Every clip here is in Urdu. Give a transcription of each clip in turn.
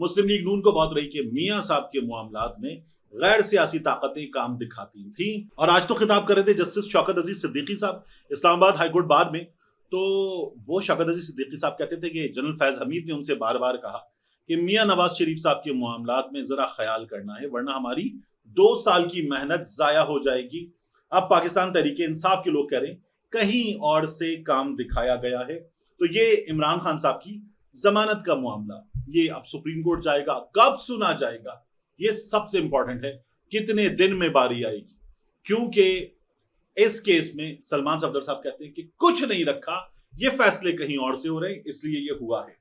مسلم لیگ نون کو بہت رہی کہ میاں صاحب کے معاملات میں غیر سیاسی طاقتیں کام دکھاتی تھیں. اور آج تو خطاب کر رہے تھے جسٹس شوکت عزیز صدیقی صاحب اسلام آباد ہائی کورٹ بار میں. تو وہ شوکت عزیز صدیقی صاحب کہتے تھے کہ جنرل فیض حمید نے ان سے بار بار کہا کہ میاں نواز شریف صاحب کے معاملات میں ذرا خیال کرنا ہے ورنہ ہماری 2 سال کی محنت ضائع ہو جائے گی. اب پاکستان تحریک انصاف کے لوگ کہہ رہے ہیں کہیں اور سے کام دکھایا گیا ہے. تو یہ عمران خان صاحب کی ضمانت کا معاملہ یہ اب سپریم کورٹ جائے گا, کب سنا جائے گا, یہ سب سے امپورٹنٹ ہے, کتنے دن میں باری آئے گی. کیونکہ اس کیس میں سلمان صفدر صاحب کہتے ہیں کہ کچھ نہیں رکھا, یہ فیصلے کہیں اور سے ہو رہے ہیں اس لیے یہ ہوا ہے.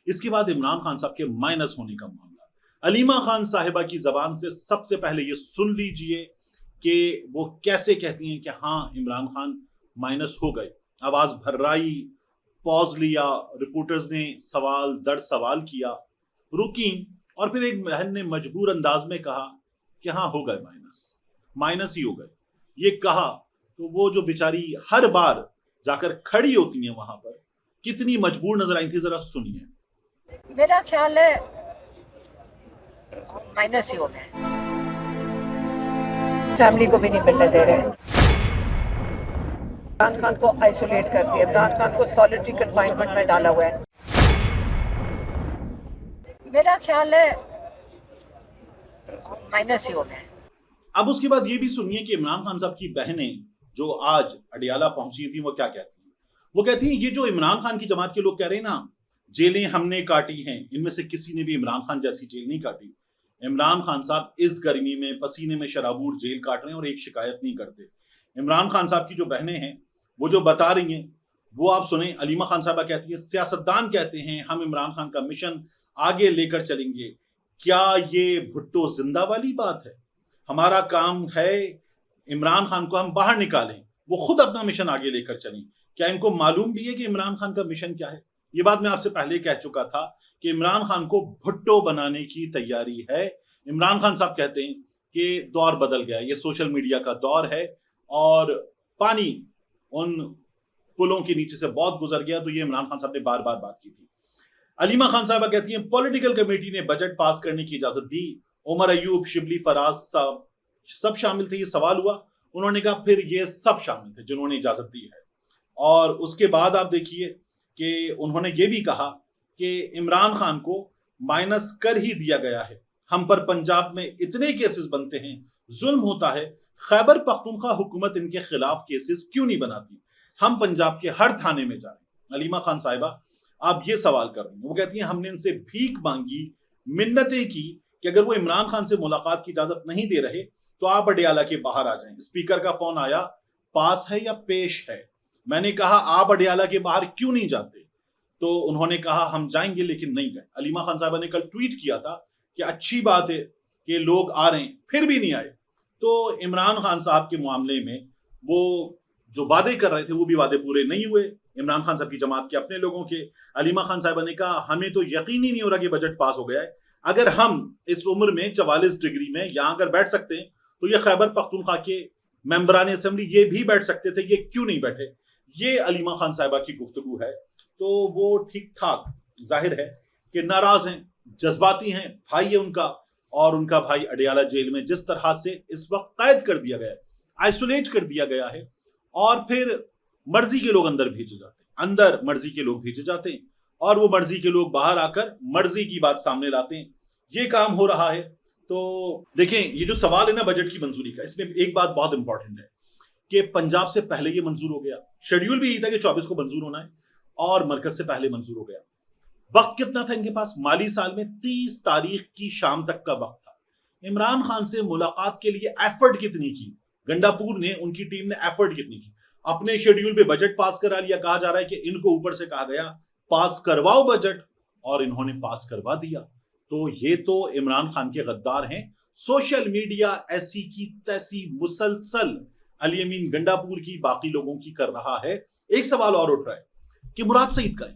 اس کے بعد عمران خان صاحب کے مائنس ہونے کا معاملہ, علیمہ خان صاحبہ کی زبان سے سب سے پہلے یہ سن لیجئے کہ وہ کیسے کہتی ہیں کہ ہاں عمران خان مائنس ہو گئے. آواز بھررائی, پوز لیا, رپورٹرز نے سوال در سوال کیا, رکیں, اور پھر ایک بہن نے مجبور انداز میں کہا کہ ہاں ہو گئے مائنس ہی ہو گئے. یہ کہا تو وہ جو بیچاری ہر بار جا کر کھڑی ہوتی ہیں وہاں پر کتنی مجبور نظر آئی تھی, ذرا سنیے. میرا خیال ہے مائنس ہی ہو گئے, فیملی کو بھی نہیں ملنے دے رہے, عمران خان کو آئسولیٹ کر دیا, عمران خان کو سالٹری کنفائنمنٹ میں ڈالا ہوا ہے. میرا خیال ہے مائنس ہی ہو گئے. اب اس کے بعد یہ بھی سنیے کہ عمران خان صاحب کی بہنیں جو آج اڈیالہ پہنچی تھیں وہ کیا کہتی ہیں. وہ کہتی ہیں یہ جو عمران خان کی جماعت کے لوگ کہہ رہے ہیں نا جیلیں ہم نے کاٹی ہیں, ان میں سے کسی نے بھی عمران خان جیسی جیل نہیں کاٹی. عمران خان صاحب اس گرمی میں پسینے میں شرابور جیل کاٹ رہے ہیں اور ایک شکایت نہیں کرتے. عمران خان صاحب کی جو بہنیں ہیں وہ جو بتا رہی ہیں وہ آپ سنیں. علیمہ خان صاحبہ کہتی ہیں سیاستدان کہتے ہیں ہم عمران خان کا مشن آگے لے کر چلیں گے. کیا یہ بھٹو زندہ والی بات ہے؟ ہمارا کام ہے عمران خان کو ہم باہر نکالیں, وہ خود اپنا مشن آگے لے کر چلیں. کیا ان کو معلوم بھی ہے کہ عمران خان کا مشن کیا ہے؟ یہ بات میں آپ سے پہلے کہہ چکا تھا کہ عمران خان کو بھٹو بنانے کی تیاری ہے. عمران خان صاحب کہتے ہیں کہ دور بدل گیا, یہ سوشل میڈیا کا دور ہے اور پانی ان پلوں کے نیچے سے بہت گزر گیا. تو یہ عمران خان صاحب نے بار بار بات کی تھی. علیمہ خان صاحبہ کہتی ہیں پولیٹیکل کمیٹی نے بجٹ پاس کرنے کی اجازت دی, عمر ایوب, شبلی فراز صاحب سب شامل تھے. یہ سوال ہوا, انہوں نے کہا پھر یہ سب شامل تھے جنہوں نے اجازت دی ہے. اور اس کے بعد آپ دیکھیے کہ انہوں نے یہ بھی کہا کہ عمران خان کو مائنس کر ہی دیا گیا ہے. ہم پر پنجاب میں اتنے کیسز بنتے ہیں, ظلم ہوتا ہے, خیبر پختونخوا حکومت ان کے خلاف کیسز کیوں نہیں بناتی؟ ہم پنجاب کے ہر تھانے میں جا رہے ہیں. علیمہ خان صاحبہ آپ یہ سوال کر رہی ہیں. وہ کہتی ہیں ہم نے ان سے بھیک مانگی, منتیں کی کہ اگر وہ عمران خان سے ملاقات کی اجازت نہیں دے رہے تو آپ اڈیالہ کے باہر آ جائیں. اسپیکر کا فون آیا, پاس ہے یا پیش ہے؟ میں نے کہا آپ اڈیالہ کے باہر کیوں نہیں جاتے؟ تو انہوں نے کہا ہم جائیں گے لیکن نہیں گئے. علیمہ خان صاحبہ نے کل ٹویٹ کیا تھا کہ اچھی بات ہے کہ لوگ آ رہے ہیں, پھر بھی نہیں آئے. تو عمران خان صاحب کے معاملے میں وہ جو وعدے کر رہے تھے وہ بھی وعدے پورے نہیں ہوئے. عمران خان صاحب کی جماعت کے اپنے لوگوں کے. علیمہ خان صاحبہ نے کہا ہمیں تو یقین ہی نہیں ہو رہا کہ بجٹ پاس ہو گیا ہے. اگر ہم اس عمر میں 44 ڈگری میں یہاں اگر بیٹھ سکتے ہیں تو یہ خیبر پختونخوا کے ممبران اسمبلی یہ بھی بیٹھ سکتے تھے, یہ کیوں نہیں بیٹھے؟ یہ علیمہ خان صاحبہ کی گفتگو ہے. تو وہ ٹھیک ٹھاک ظاہر ہے کہ ناراض ہیں, جذباتی ہیں. بھائی ہے ان کا, اور ان کا بھائی اڈیالہ جیل میں جس طرح سے اس وقت قید کر دیا گیا ہے, آئسولیٹ کر دیا گیا ہے, اور پھر مرضی کے لوگ اندر بھیجے جاتے ہیں, اندر مرضی کے لوگ بھیجے جاتے ہیں, اور وہ مرضی کے لوگ باہر آ کر مرضی کی بات سامنے لاتے ہیں. یہ کام ہو رہا ہے. تو دیکھیں یہ جو سوال ہے نا بجٹ کی منظوری کا, اس میں ایک بات بہت امپورٹنٹ ہے کہ پنجاب سے پہلے یہ منظور ہو گیا. شیڈیول بھی یہی تھا کہ 24 کو منظور ہونا ہے, اور مرکز سے پہلے منظور ہو گیا. وقت کتنا تھا ان کے پاس؟ مالی سال میں 30 تاریخ کی شام تک کا وقت تھا. عمران خان سے ملاقات کے لیے ایفرٹ کتنی کی گنڈا پور نے, ان کی ٹیم نے ایفرٹ کتنی کی؟ اپنے شیڈیول پہ بجٹ پاس کرا لیا. کہا جا رہا ہے کہ ان کو اوپر سے کہا گیا پاس کرواؤ بجٹ, اور انہوں نے پاس کروا دیا. تو یہ تو عمران خان کے غدار ہیں. سوشل میڈیا ایسی کی تیسی مسلسل علی امین گنڈا پور کی باقی لوگوں کی کر رہا ہے. ایک سوال اور اٹھ رہا ہے کہ مراد سعید کا ہے.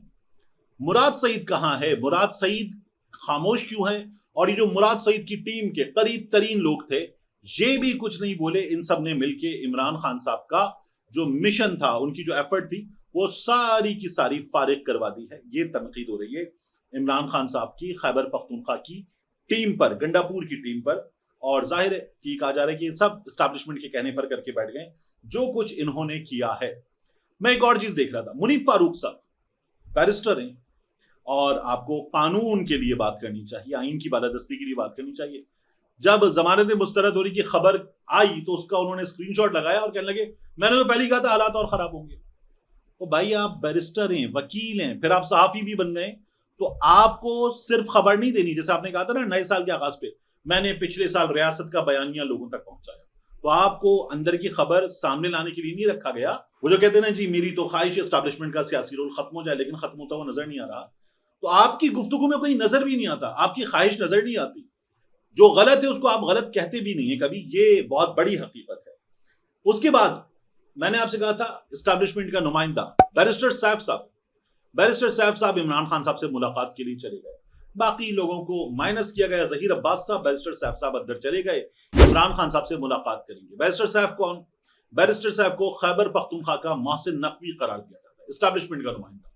مراد سعید کہاں ہے؟ مراد سعید خاموش کیوں ہے؟ اور یہ جو مراد سعید کی ٹیم کے قریب ترین لوگ تھے یہ بھی کچھ نہیں بولے. ان سب نے مل کے عمران خان صاحب کا جو مشن تھا, ان کی جو ایفرٹ تھی, وہ ساری کی ساری فارغ کروا دی ہے. یہ تنقید ہو رہی ہے عمران خان صاحب کی خیبر پختونخوا کی ٹیم پر، گنڈاپور کی ٹیم پر، اور ظاہر ہے کہ یہ کہا جا رہا ہے کہ یہ سب اسٹیبلشمنٹ کے کہنے پر کر کے بیٹھ گئے جو کچھ انہوں نے کیا ہے۔ میں ایک اور چیز دیکھ رہا تھا، منیب فاروق صاحب بیرسٹر ہیں اور آپ کو قانون کے لیے بات کرنی چاہیے، آئین کی بالادستی کے لیے بات کرنی چاہیے۔ جب ضمانت مسترد ہونے کی خبر آئی تو اس کا انہوں نے اسکرین شاٹ لگایا اور کہنے لگے میں نے تو پہلے ہی کہا تھا حالات اور خراب ہوں گے۔ تو بھائی آپ بیرسٹر ہیں، وکیل ہیں، پھر آپ صحافی بھی بن گئے، تو آپ کو صرف خبر نہیں دینی، جیسے آپ نے کہا تھا نا نئے سال کے آغاز پہ میں نے پچھلے سال ریاست کا بیانیہ لوگوں تک پہنچایا، تو آپ کو اندر کی خبر سامنے لانے کے لیے نہیں رکھا گیا۔ وہ جو کہتے ہیں نا جی میری تو خواہش ہے اسٹیبلشمنٹ کا سیاسی رول ختم ہو جائے، لیکن ختم ہوتا ہوا نظر نہیں آ رہا، تو آپ کی گفتگو میں کوئی نظر بھی نہیں آتا، آپ کی خواہش نظر نہیں آتی، جو غلط ہے اس کو آپ غلط کہتے بھی نہیں ہیں کبھی، یہ بہت بڑی حقیقت ہے۔ اس کے بعد میں نے آپ سے کہا تھا اسٹیبلشمنٹ کا نمائندہ بیرسٹر سیف صاحب عمران خان صاحب سے ملاقات کے لیے چلے گئے، باقی لوگوں کو مائنس کیا گیا، ظہیر عباس صاحب، بیرسٹر سیف صاحب اندر چلے گئے، عمران خان صاحب سے ملاقات کریں گے۔ بیرسٹر صاحب کون؟ بیرسٹر صاحب کو خیبر پختونخوا کا محسن نقوی قرار دیا جاتا ہے، اسٹیبلشمنٹ کا نمائندہ۔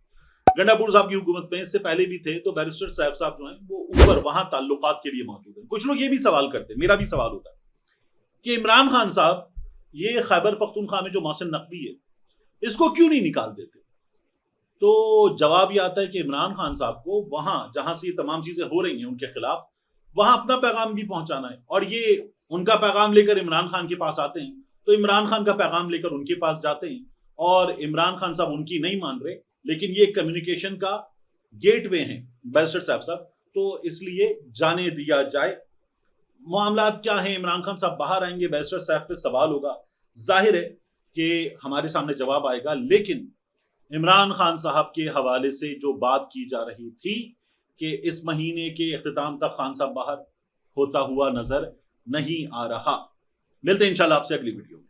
گنڈاپور صاحب کی حکومت میں اس سے پہلے بھی تھے، تو بیرسٹر صاحب جو ہیں وہ اوپر وہاں تعلقات کے لیے موجود ہیں۔ کچھ لوگ یہ بھی سوال کرتے ہیں، میرا بھی سوال ہوتا ہے کہ عمران خان صاحب یہ خیبر پختونخوا میں جو محسن نقوی ہے اس کو کیوں نہیں نکال دیتے؟ تو جواب یہ آتا ہے کہ عمران خان صاحب کو وہاں جہاں سے یہ تمام چیزیں ہو رہی ہیں ان کے خلاف، وہاں اپنا پیغام بھی پہنچانا ہے، اور یہ ان کا پیغام لے کر عمران خان کے پاس آتے ہیں تو عمران خان کا پیغام لے کر ان کے پاس جاتے ہیں، اور عمران خان صاحب ان کی نہیں مان رہے، لیکن یہ کمیونیکیشن کا گیٹ وے ہیں بیرسٹر صاحب، تو اس لیے جانے دیا جائے۔ معاملات کیا ہیں؟ عمران خان صاحب باہر آئیں گے، بیرسٹر صاحب پہ سوال ہوگا، ظاہر ہے کہ ہمارے سامنے جواب آئے گا، لیکن عمران خان صاحب کے حوالے سے جو بات کی جا رہی تھی کہ اس مہینے کے اختتام تک خان صاحب باہر ہوتا ہوا نظر نہیں آ رہا۔ ملتے ہیں انشاءاللہ آپ سے اگلی ویڈیو میں۔